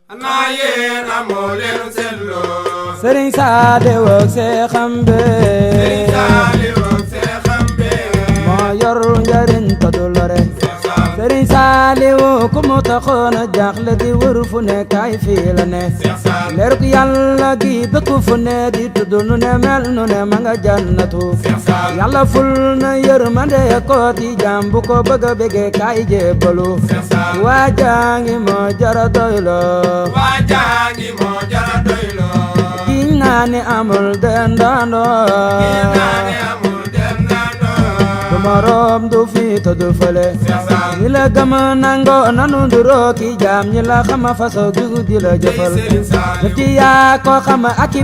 xanaa yéen amoo leen seetloo. Sëriñ Saaliw ak Seexam bi. Sëriñ Saaliw ak Seexam bi. moo yor njariñ te du lore. Sëriñ Saaliw ku mu taxoon a jaaxle di wër fu ne kaay fii la ne. leeruk Yàlla gi dëkku fu ne di tudd nu ne mel nu ne ma nga jannatu. Yàlla ful na yërmande kooti jaam bu ko bëgg a bëgge kaay jébbalu. waa jaangi moo jara doyloo. waa jaangi moo jara doyloo. giñ naa ni amul dendandoo. giñ naa ni amul dendandoo. du moroom du fii te du fële. ñi la gëm nangoo nanu nduroo ki jaam ñi la xama faso gi di la jëfal. jëf ji yaa ko xam ak i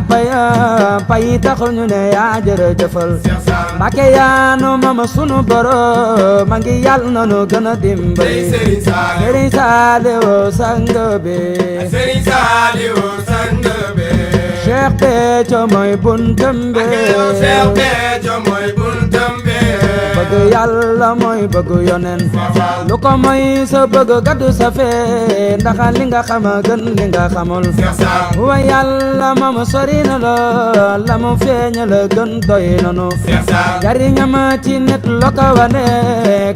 pay taxu ñu ne yaa jërë jëfal. Mbàkke yaa nu mama sunu boro ma ngi yàlla nanu gën a dimbali. Sëriñ Saaliw sang bi. Sëriñ Saaliw sang bi. Cheikh Béthio mooy buntam bi. Cheikh Béthio mooy buntam bi. bëgg Yàlla mooy bëgg yonen. lu ko mooy sa bëgg gaddu sa fee ndax li nga xam gën li nga xamul. wa Yàlla moom sori na lool la mu feeñ la gën doy nanu. jariñam ci nit lo ko wane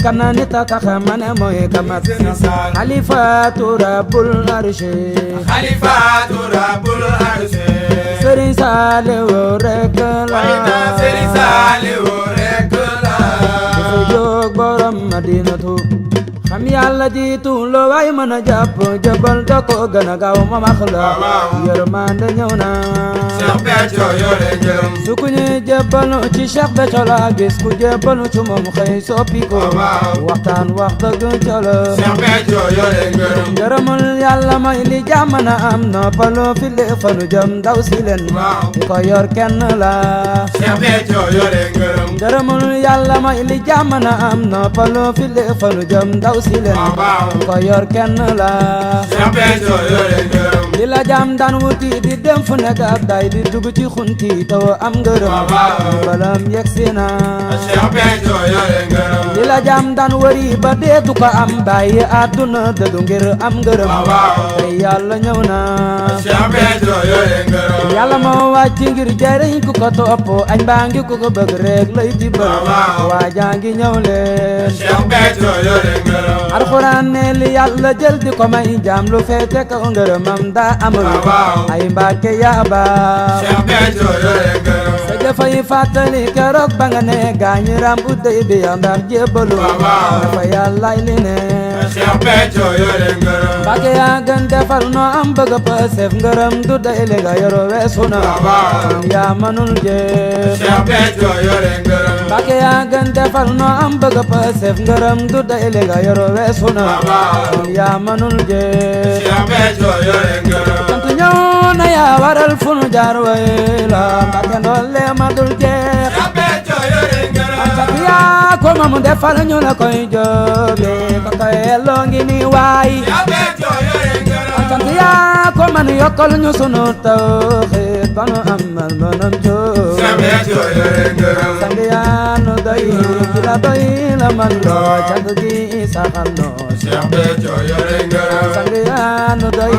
kan nit a tax ma ne mooy kamat. xalifaatu rabbul arshi. xalifaatu rabbul arshi. Sëriñ Saaliw rek la. Sëriñ Saaliw rek la. dafa jóg borom Madinatu. xam Yàlla jiitu loo waay mën a jàpp jëbal da ko gën a gaaw ma max la. yërmande ñëw na. Cheikh Béthio yore njërëm. su ku ñu jëbalu ci Cheikh Béthio la gis ku jëbalu ci moom xëy soppi ko. waxtaan wax dëgg ca la. Cheikh Béthio yore njërëm. ngërëmul Yàlla may li jàmm na am noppalu fi li fanu jëm daw si leen. di ko yor kenn la. Cheikh Béthio yore njërëm. ngërëmul Yàlla may li jàmm na am noppalu fi li fanu jëm daw si leen. di ko yor kenn la. Cheikh Béthio yore njërëm. li la jàmm daan wuti di dem fu nekk ak day di dugg ci xunti taw am ngërëm. balam yegsi na. Cheikh Béthio yore ngërëm. li la jàmm daan wëri ba dee du ko am bàyyi àdduna dëddu ngir am ngërëm. tey Yàlla ñëw na. Cheikh Béthio yore ngërëm. Yàlla moo wàcc ngir jëriñ ku ko topp añ baa ngi ku ko bëgg rek lay tibbal. waa jaa ngi ñëw leen. Cheikh Béthio yore ngërëm. alxuraan ne li Yàlla jël di ko may jaam lu feete kaw ngërëmam daa amul. ay Mbàkke yaa baax. Cheikh Béthio yore ngërëm. sa jëfay fàttali keroog ba nga ne gaañi ram bu dey bi ya ndax jébbalu. dafa Yàllaay li ne. Cheikh Béthio yore ngërëm. Mbàkke yaa gën defal noo am bëgg pësef ngërëm du dey li nga yoro weesu na. yaa manul jëf. Cheikh Béthio yore ngërëm. Mbàkke yaa gën defal noo am bëgg pësef ngërëm du dey li nga yoro weesu na. yaa manul jëf. Cheikh Béthio yore ngërëm. sant ñëw na yaa waral fu nu jaar way la Mbàkke ndoole ma dul jeex. Cheikh Béthio yore ngërëm. sant yaa ko ma mu defal ñu la koy joobe ko koy elloo ngi ni waay. Cheikh Béthio yore ngërëm. sant yaa ko man yokkal ñu sunu tawxiid ba nu amal mënam jóob. Cheikh Béthio yore ngërëm. sant yaa nu doy ki la doy la man loo cant gi saxal noo. Cheikh Béthio yore ngërëm. sant yaa nu doy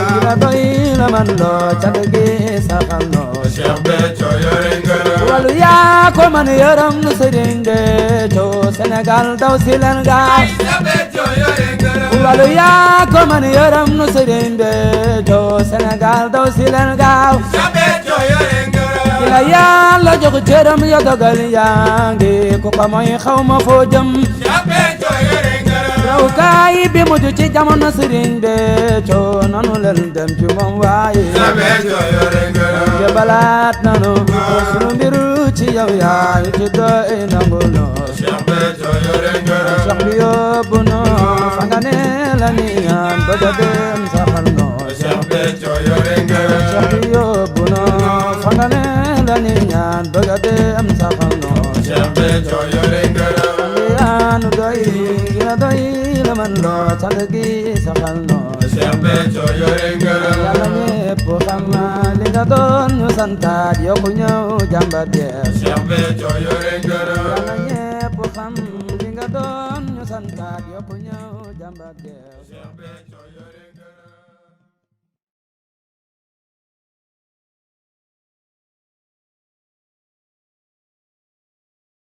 ki la doy la man loo cant gi saxal noo. Cheikh Béthio yore ngërëm. walu yaa ko man yërëm nu Sëriñ Béthio Sénégal daw si leen gaaw. Cheikh Béthio yore ngërëm. walu yaa ko man yërëm nu Sëriñ Béthio Sénégal daw si leen gaaw. Cheikh Béthio yore ngërëm. ki la Yàlla jox cëram ya dogal yaa ngi ku ko mooy xaw ma foo jëm. Cheikh Béthio yore ngërëm. rawkaay bi mujj ci jamono Sëriñ Béthio nanu leen dem ci moom waaye. Cheikh Béthio yore ngërëm. jëbalaat nanu sunu mbiru ci yow yaa ñu ci doy nangu noo. Cheikh Béthio yore ngërëm. Cheikh bi yóbbu noo fa nga ne la ni ñaan bëgg a dem saxal noo. Cheikh Béthio yore ngërëm. Cheikh bi yóbbu noo fa nga ne la ni ñaan bëgg a dem saxal noo. Cheikh Béthio yore ngërëm. yaa nu doy ki la doy la man loo sant gi saxal noo. Cheikh Béthio yore ngërëm. Yàlla ñépp xam li nga doon ñu santaat yokku ñëw jàmbat jeex. Cheikh Béthio yore ngërëm.